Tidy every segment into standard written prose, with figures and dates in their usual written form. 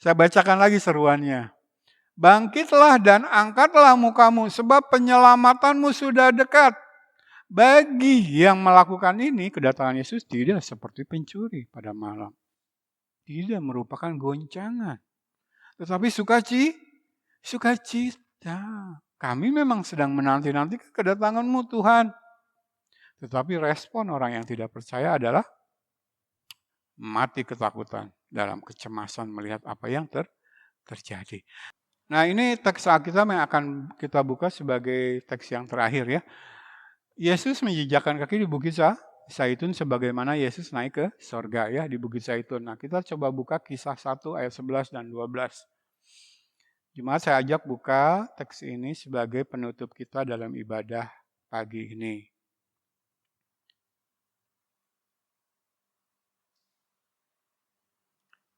Saya bacakan lagi seruannya. Bangkitlah dan angkatlah mukamu sebab penyelamatanmu sudah dekat. Bagi yang melakukan ini, kedatangan Yesus tidak seperti pencuri pada malam. Tidak merupakan goncangan. Tetapi sukacita. Kami memang sedang menanti-nanti kedatangan-Mu Tuhan. Tetapi respon orang yang tidak percaya adalah mati ketakutan dalam kecemasan melihat apa yang terjadi. Nah, ini teks Alkitab yang akan kita buka sebagai teks yang terakhir ya. Yesus menjejakkan kaki di Bukit Zaitun sebagaimana Yesus naik ke sorga ya di Bukit Zaitun. Nah, kita coba buka Kisah 1 ayat 11 dan 12. Jemaat, saya ajak buka teks ini sebagai penutup kita dalam ibadah pagi ini.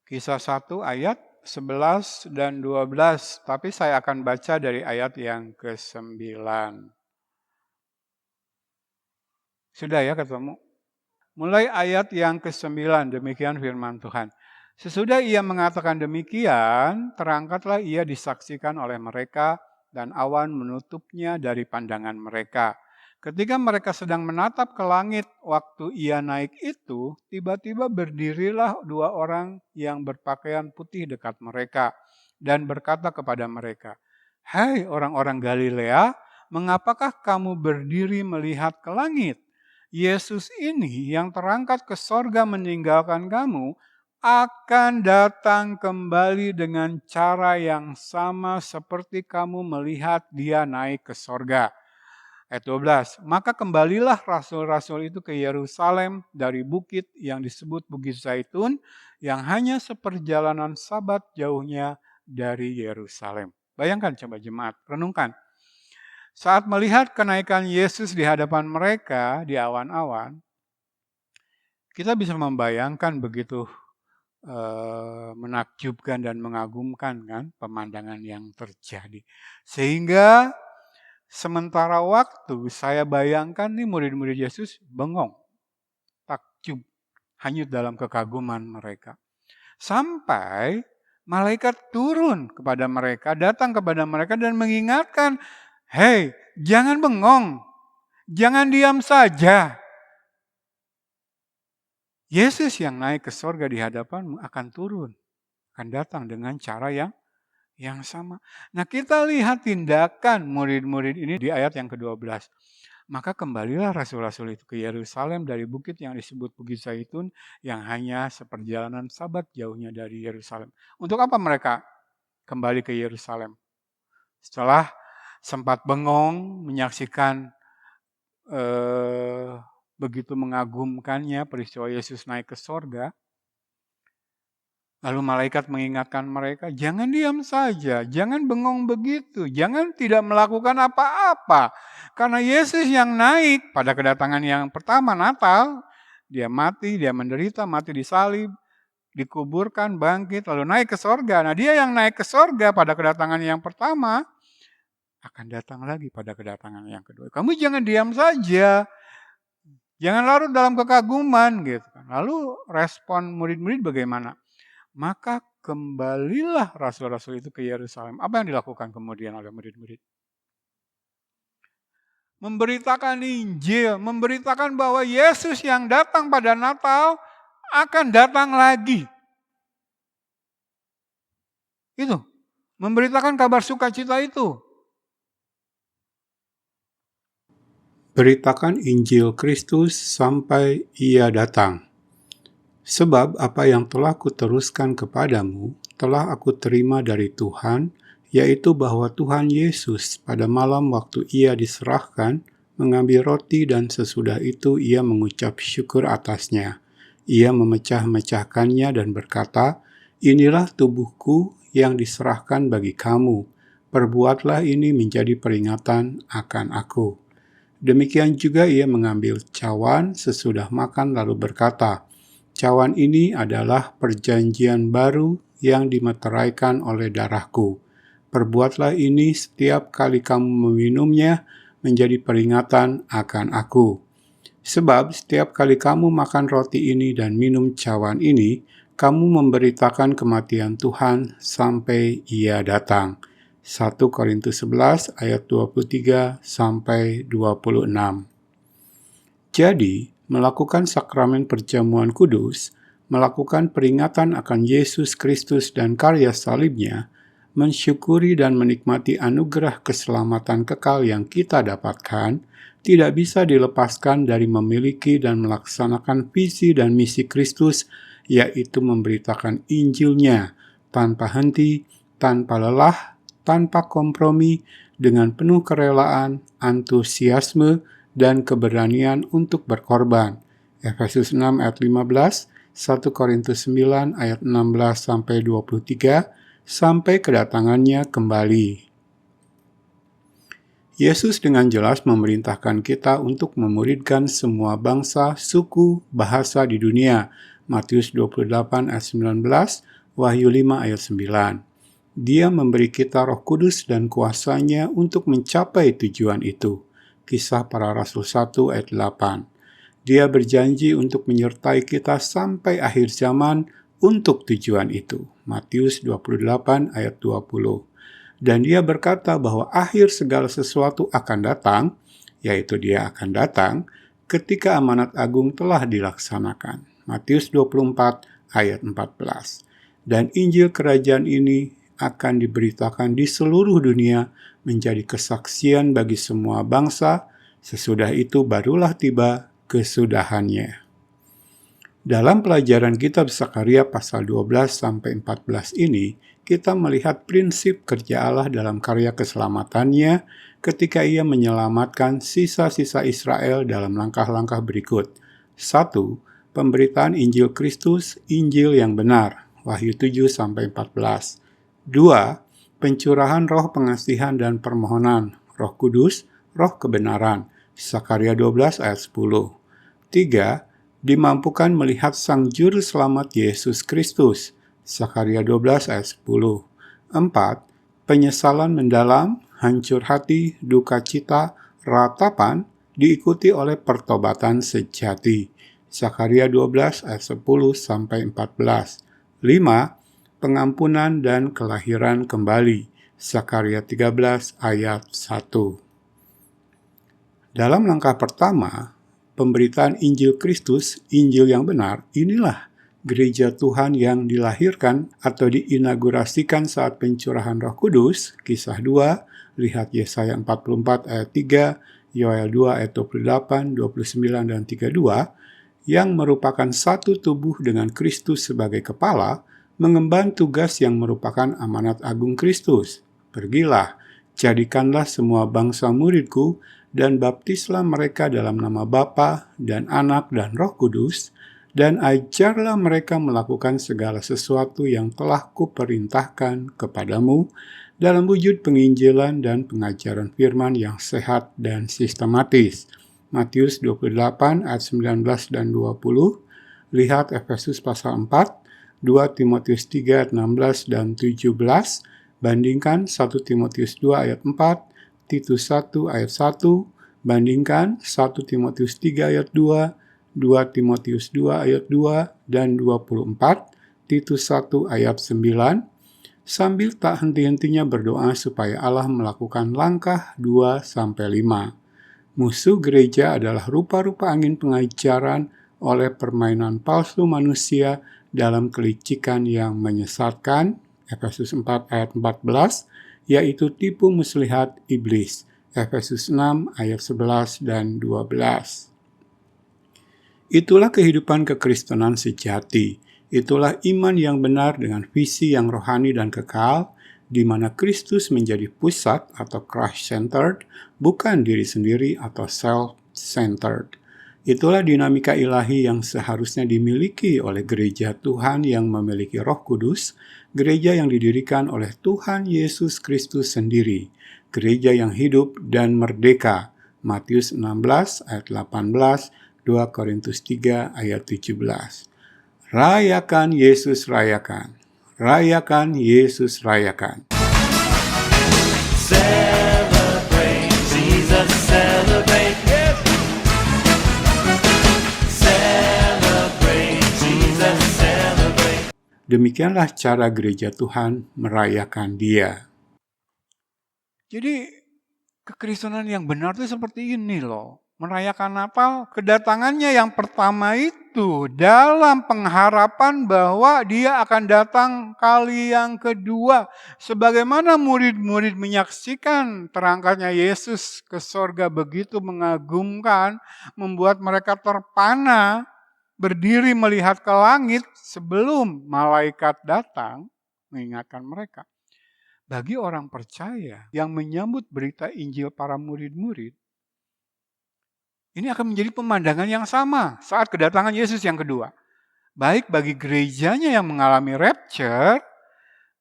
Kisah 1 ayat 11 dan 12, tapi saya akan baca dari ayat yang ke-9. Sudah ya ketemu? Mulai ayat yang ke-9, demikian firman Tuhan. Sesudah ia mengatakan demikian, terangkatlah ia disaksikan oleh mereka dan awan menutupnya dari pandangan mereka. Ketika mereka sedang menatap ke langit waktu ia naik itu, tiba-tiba berdirilah dua orang yang berpakaian putih dekat mereka dan berkata kepada mereka, "Hai orang-orang Galilea, mengapakah kamu berdiri melihat ke langit? Yesus ini yang terangkat ke sorga meninggalkan kamu, akan datang kembali dengan cara yang sama seperti kamu melihat dia naik ke sorga." Ayat 12, maka kembalilah rasul-rasul itu ke Yerusalem dari bukit yang disebut Bukit Zaitun, yang hanya seperjalanan Sabat jauhnya dari Yerusalem. Bayangkan coba jemaat, renungkan. Saat melihat kenaikan Yesus di hadapan mereka di awan-awan, kita bisa membayangkan begitu menakjubkan dan mengagumkan kan pemandangan yang terjadi. Sehingga sementara waktu saya bayangkan nih murid-murid Yesus bengong, takjub, hanyut dalam kekaguman mereka. Sampai malaikat turun kepada mereka, datang kepada mereka dan mengingatkan, "Hei, jangan bengong, jangan diam saja. Yesus yang naik ke sorga di hadapanmu akan turun, akan datang dengan cara yang sama." Nah, kita lihat tindakan murid-murid ini di ayat yang ke-12. Maka kembalilah rasul-rasul itu ke Yerusalem dari bukit yang disebut Bukit Zaitun, yang hanya seperjalanan Sabat jauhnya dari Yerusalem. Untuk apa mereka kembali ke Yerusalem? Setelah sempat bengong menyaksikan begitu mengagumkannya peristiwa Yesus naik ke sorga, lalu malaikat mengingatkan mereka, jangan diam saja, jangan bengong begitu, jangan tidak melakukan apa-apa. Karena Yesus yang naik pada kedatangan yang pertama Natal, dia mati, dia menderita, mati disalib, dikuburkan, bangkit, lalu naik ke sorga. Nah, dia yang naik ke sorga pada kedatangan yang pertama, akan datang lagi pada kedatangan yang kedua. Kamu jangan diam saja. Jangan larut dalam kekaguman gitu kan. Lalu respon murid-murid bagaimana? Maka kembalilah rasul-rasul itu ke Yerusalem. Apa yang dilakukan kemudian oleh murid-murid? Memberitakan Injil, memberitakan bahwa Yesus yang datang pada Natal akan datang lagi. Itu, memberitakan kabar sukacita itu. Beritakan Injil Kristus sampai ia datang. Sebab apa yang telah kuteruskan kepadamu, telah aku terima dari Tuhan, yaitu bahwa Tuhan Yesus pada malam waktu ia diserahkan, mengambil roti dan sesudah itu ia mengucap syukur atasnya. Ia memecah-mecahkannya dan berkata, "Inilah tubuhku yang diserahkan bagi kamu. Perbuatlah ini menjadi peringatan akan aku." Demikian juga ia mengambil cawan sesudah makan lalu berkata, "Cawan ini adalah perjanjian baru yang dimeteraikan oleh darahku. Perbuatlah ini setiap kali kamu meminumnya menjadi peringatan akan aku. Sebab setiap kali kamu makan roti ini dan minum cawan ini, kamu memberitakan kematian Tuhan sampai Ia datang. 1 Korintus 11 ayat 23 sampai 26. Jadi, melakukan sakramen perjamuan kudus, melakukan peringatan akan Yesus Kristus dan karya salibnya, mensyukuri dan menikmati anugerah keselamatan kekal yang kita dapatkan, tidak bisa dilepaskan dari memiliki dan melaksanakan visi dan misi Kristus, yaitu memberitakan Injil-Nya tanpa henti, tanpa lelah, tanpa kompromi, dengan penuh kerelaan, antusiasme, dan keberanian untuk berkorban. Efesus 6 ayat 15, 1 Korintus 9 ayat 16-23, sampai kedatangannya kembali. Yesus dengan jelas memerintahkan kita untuk memuridkan semua bangsa, suku, bahasa di dunia. Matius 28 ayat 19, Wahyu 5 ayat 9. Dia memberi kita Roh Kudus dan kuasanya untuk mencapai tujuan itu. Kisah Para Rasul 1 ayat 8. Dia berjanji untuk menyertai kita sampai akhir zaman untuk tujuan itu. Matius 28 ayat 20. Dan dia berkata bahwa akhir segala sesuatu akan datang, yaitu dia akan datang ketika amanat agung telah dilaksanakan. Matius 24 ayat 14. Dan Injil kerajaan ini akan diberitakan di seluruh dunia menjadi kesaksian bagi semua bangsa, sesudah itu barulah tiba kesudahannya. Dalam pelajaran kitab Zakaria pasal 12-14 ini, kita melihat prinsip kerja Allah dalam karya keselamatannya ketika ia menyelamatkan sisa-sisa Israel dalam langkah-langkah berikut. 1. Pemberitaan Injil Kristus, Injil yang benar, Wahyu 7-14. 2. Pencurahan roh pengasihan dan permohonan, Roh Kudus, roh kebenaran, Zakaria 12 ayat 10. 3. Dimampukan melihat Sang Juru Selamat Yesus Kristus, Zakaria 12 ayat 10. 4. Penyesalan mendalam, hancur hati, duka cita, ratapan, diikuti oleh pertobatan sejati, Zakaria 12 ayat 10-14. 5. Pengampunan dan kelahiran kembali, Zakaria 13 ayat 1. Dalam langkah pertama, pemberitaan Injil Kristus, Injil yang benar, inilah gereja Tuhan yang dilahirkan atau diinaugurasikan saat pencurahan Roh Kudus, Kisah 2, lihat Yesaya 44 ayat 3, Yoel 2 ayat 28, 29, dan 32, yang merupakan satu tubuh dengan Kristus sebagai kepala, mengemban tugas yang merupakan amanat agung Kristus. Pergilah, jadikanlah semua bangsa muridku, dan baptislah mereka dalam nama Bapa dan Anak dan Roh Kudus, dan ajarlah mereka melakukan segala sesuatu yang telah kuperintahkan kepadamu dalam wujud penginjilan dan pengajaran firman yang sehat dan sistematis. Matius 28 ayat 19 dan 20, lihat Efesus pasal 4, 2 Timotius 3 ayat 16 dan 17, bandingkan 1 Timotius 2 ayat 4, Titus 1 ayat 1, bandingkan 1 Timotius 3 ayat 2, 2 Timotius 2 ayat 2 dan 24, Titus 1 ayat 9, sambil tak henti-hentinya berdoa supaya Allah melakukan langkah 2-5. Musuh gereja adalah rupa-rupa angin pengajaran oleh permainan palsu manusia dalam kelicikan yang menyesatkan, Efesus 4 ayat 14, yaitu tipu muslihat iblis, Efesus 6 ayat 11 dan 12. Itulah kehidupan kekristenan sejati. Itulah iman yang benar dengan visi yang rohani dan kekal, di mana Kristus menjadi pusat atau Christ-centered, bukan diri sendiri atau self-centered. Itulah dinamika ilahi yang seharusnya dimiliki oleh gereja Tuhan yang memiliki Roh Kudus, gereja yang didirikan oleh Tuhan Yesus Kristus sendiri, gereja yang hidup dan merdeka. Matius 16 ayat 18, 2 Korintus 3 ayat 17. Rayakan Yesus, rayakan. Rayakan Yesus, rayakan. Celebrate, Jesus, celebrate. Yes. Celebrate, Jesus, celebrate. Demikianlah cara gereja Tuhan merayakan Dia. Jadi kekristenan yang benar itu seperti ini loh. Merayakan Natal, kedatangannya yang pertama itu dalam pengharapan bahwa dia akan datang kali yang kedua. Sebagaimana murid-murid menyaksikan terangkatnya Yesus ke sorga begitu mengagumkan, membuat mereka terpana, berdiri melihat ke langit sebelum malaikat datang mengingatkan mereka. Bagi orang percaya yang menyambut berita Injil para murid-murid, ini akan menjadi pemandangan yang sama saat kedatangan Yesus yang kedua. Baik bagi gerejanya yang mengalami rapture,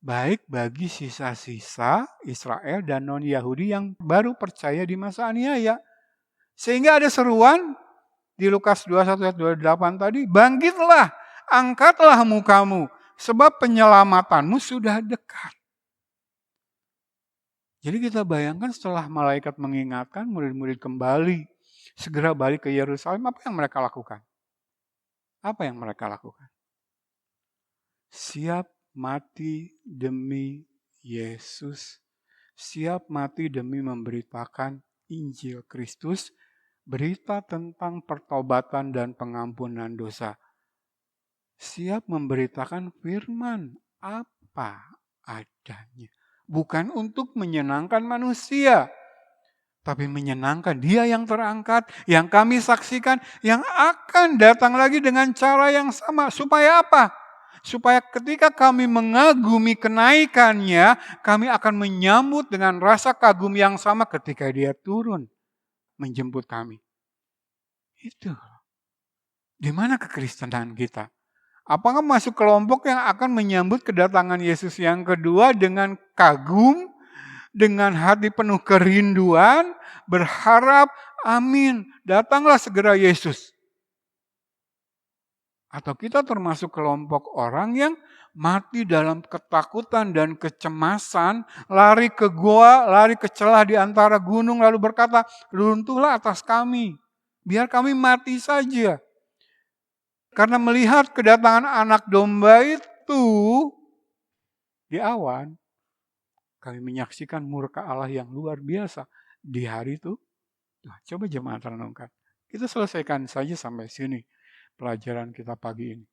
baik bagi sisa-sisa Israel dan non-Yahudi yang baru percaya di masa aniaya. Sehingga ada seruan di Lukas 21 ayat 28 tadi, bangkitlah, angkatlah mukamu, sebab penyelamatanmu sudah dekat. Jadi kita bayangkan setelah malaikat mengingatkan, murid-murid kembali, segera balik ke Yerusalem, apa yang mereka lakukan? Apa yang mereka lakukan? Siap mati demi Yesus, siap mati demi memberitakan Injil Kristus, berita tentang pertobatan dan pengampunan dosa. Siap memberitakan firman apa adanya. Bukan untuk menyenangkan manusia, tapi menyenangkan Dia yang terangkat, yang kami saksikan, yang akan datang lagi dengan cara yang sama. Supaya apa? Supaya ketika kami mengagumi kenaikannya, kami akan menyambut dengan rasa kagum yang sama ketika Dia turun menjemput kami. Itu. Di mana kekristenan kita? Apakah masuk kelompok yang akan menyambut kedatangan Yesus yang kedua dengan kagum, dengan hati penuh kerinduan, berharap, amin, datanglah segera Yesus. Atau kita termasuk kelompok orang yang mati dalam ketakutan dan kecemasan, lari ke gua, lari ke celah di antara gunung, lalu berkata, runtuhlah atas kami, biar kami mati saja. Karena melihat kedatangan anak domba itu di awan, kami menyaksikan murka Allah yang luar biasa di hari itu. Nah, coba jemaat renungkan. Kita selesaikan saja sampai sini pelajaran kita pagi ini.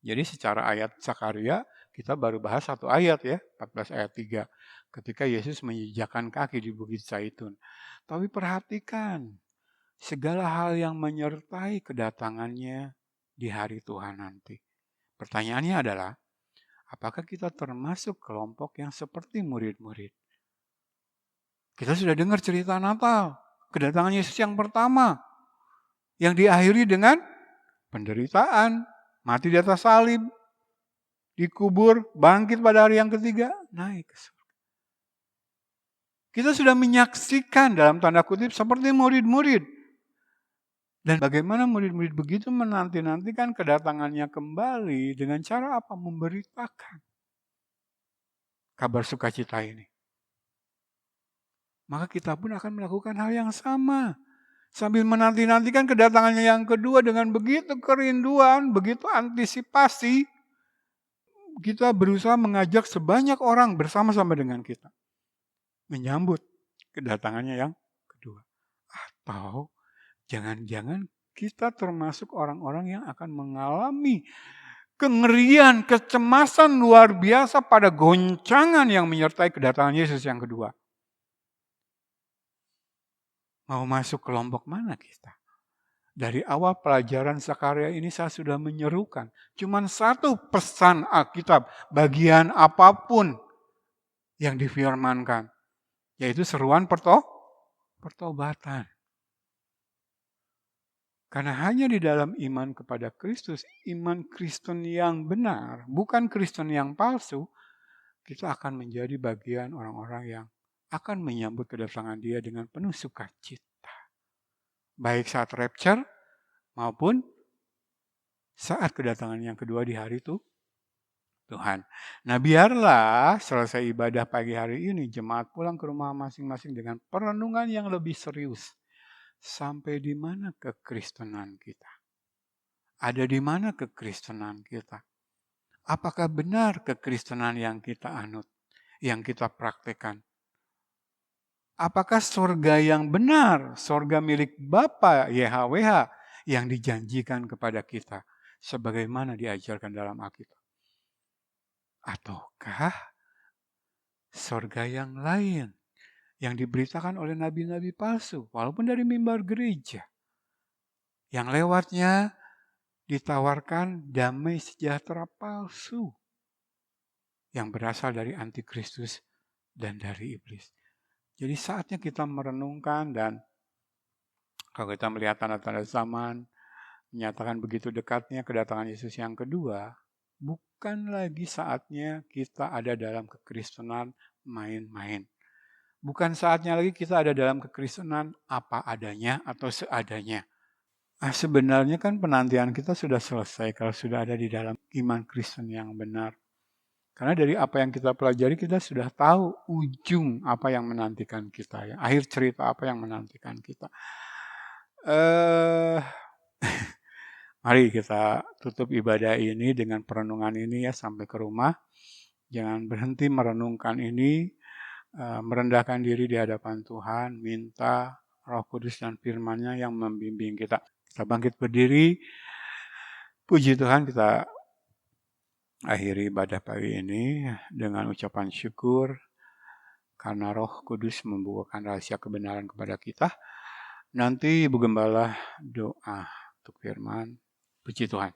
Jadi secara ayat Zakaria, kita baru bahas satu ayat ya, 14 ayat 3. Ketika Yesus menjejakkan kaki di Bukit Zaitun. Tapi perhatikan, segala hal yang menyertai kedatangannya di hari Tuhan nanti. Pertanyaannya adalah, apakah kita termasuk kelompok yang seperti murid-murid? Kita sudah dengar cerita Natal, kedatangan Yesus yang pertama, yang diakhiri dengan penderitaan, mati di atas salib, dikubur, bangkit pada hari yang ketiga, naik ke surga. Kita sudah menyaksikan dalam tanda kutip seperti murid-murid. Dan bagaimana murid-murid begitu menanti-nantikan kedatangannya kembali dengan cara apa? Memberitakan kabar sukacita ini. Maka kita pun akan melakukan hal yang sama. Sambil menanti-nantikan kedatangannya yang kedua dengan begitu kerinduan, begitu antisipasi, kita berusaha mengajak sebanyak orang bersama-sama dengan kita. Menyambut kedatangannya yang kedua. Atau jangan-jangan kita termasuk orang-orang yang akan mengalami kengerian, kecemasan luar biasa pada goncangan yang menyertai kedatangan Yesus yang kedua. Mau masuk kelompok mana kita? Dari awal pelajaran Zakaria ini saya sudah menyerukan. Cuman satu pesan Alkitab, bagian apapun yang difirmankan. Yaitu seruan pertobatan. Karena hanya di dalam iman kepada Kristus, iman Kristen yang benar, bukan Kristen yang palsu, kita akan menjadi bagian orang-orang yang akan menyambut kedatangan Dia dengan penuh sukacita. Baik saat rapture maupun saat kedatangan yang kedua di hari itu Tuhan. Nah biarlah selesai ibadah pagi hari ini, jemaat pulang ke rumah masing-masing dengan perenungan yang lebih serius. Sampai di mana kekristenan kita? Ada di mana kekristenan kita? Apakah benar kekristenan yang kita anut, yang kita praktekkan? Apakah surga yang benar, surga milik Bapa YHWH yang dijanjikan kepada kita, sebagaimana diajarkan dalam Alkitab? Ataukah surga yang lain, yang diberitakan oleh nabi-nabi palsu, walaupun dari mimbar gereja, yang lewatnya ditawarkan damai sejahtera palsu, yang berasal dari antikristus dan dari iblis. Jadi saatnya kita merenungkan, dan kalau kita melihat tanda-tanda zaman, menyatakan begitu dekatnya kedatangan Yesus yang kedua, bukan lagi saatnya kita ada dalam kekristenan main-main. Bukan saatnya lagi kita ada dalam kekristenan apa adanya atau seadanya. Sebenarnya kan penantian kita sudah selesai kalau sudah ada di dalam iman Kristen yang benar. Karena dari apa yang kita pelajari, kita sudah tahu ujung apa yang menantikan kita. Ya. Akhir cerita apa yang menantikan kita. Mari kita tutup ibadah ini dengan perenungan ini ya sampai ke rumah. Jangan berhenti merenungkan ini, merendahkan diri di hadapan Tuhan, minta Roh Kudus dan firman-Nya yang membimbing kita. Kita bangkit berdiri, puji Tuhan, kita akhiri ibadah pagi ini dengan ucapan syukur karena Roh Kudus membukakan rahasia kebenaran kepada kita. Nanti Ibu Gembala doa untuk firman. Puji Tuhan.